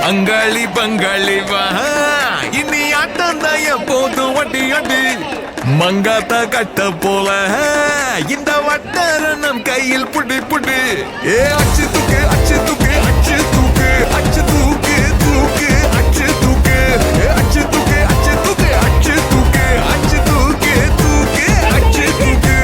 அங்காளி பங்காளி வா இனி ஆட்டம் தான் எப்போது வட்டி அடி மங்காத்தா கட்ட போல இந்த வட்டார நம் கையில் புடி புடி ஏ அச்சு தூக்கு அச்சு தூக்கு அச்சு தூக்கு அச்சு தூக்கு தூக்கு அச்சு தூக்கு அச்சு தூக்கு அச்சு தூக்கு அச்சு தூக்கு அச்சு தூக்கு தூக்கு அச்சு தூக்கு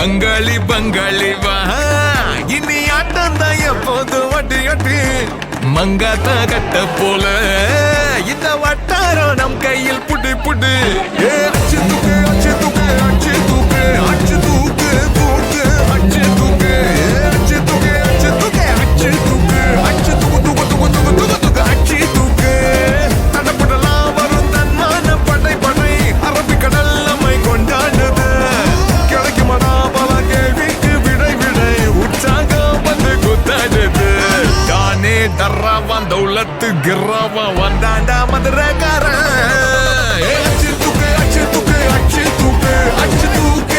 அங்காளி பங்காளி வா இனி ஆட்டம் தான் எப்போது வட்டி அட்டி மங்காத்தா கட்ட போல இந்த வட்டாரம் நம் கையில் புடி புடி ஏ அச்சு தூக்கு அச்சு தூக்கு அச்சு தூக்கு அச்சு தூக்கு தூக்கு அச்சு தூக்கு அச்சு தூக்கு அச்சு தூக்கு அச்சு தூக்கு அச்சு தூக்கு தூக்கு தூக்கு தூக்கு தூக்கு தூக்கு அச்சு தூக்கு தடப்படலாம் வரும் தன்மான படை படை அரபிக்கடல் நம்மை கொண்டாடுது கிடைக்குமாடா பல கேள்விக்கு விடை விடை உற்சாகம் வந்து குத்தாடுது தானே தர்றாவான் தௌலத்து கிர்றாவான் வந்தாண்டா மதுரக்காரன் அச்சு தூக்கு அச்சு தூக்கு அச்சு தூக்கு அச்சு தூக்கு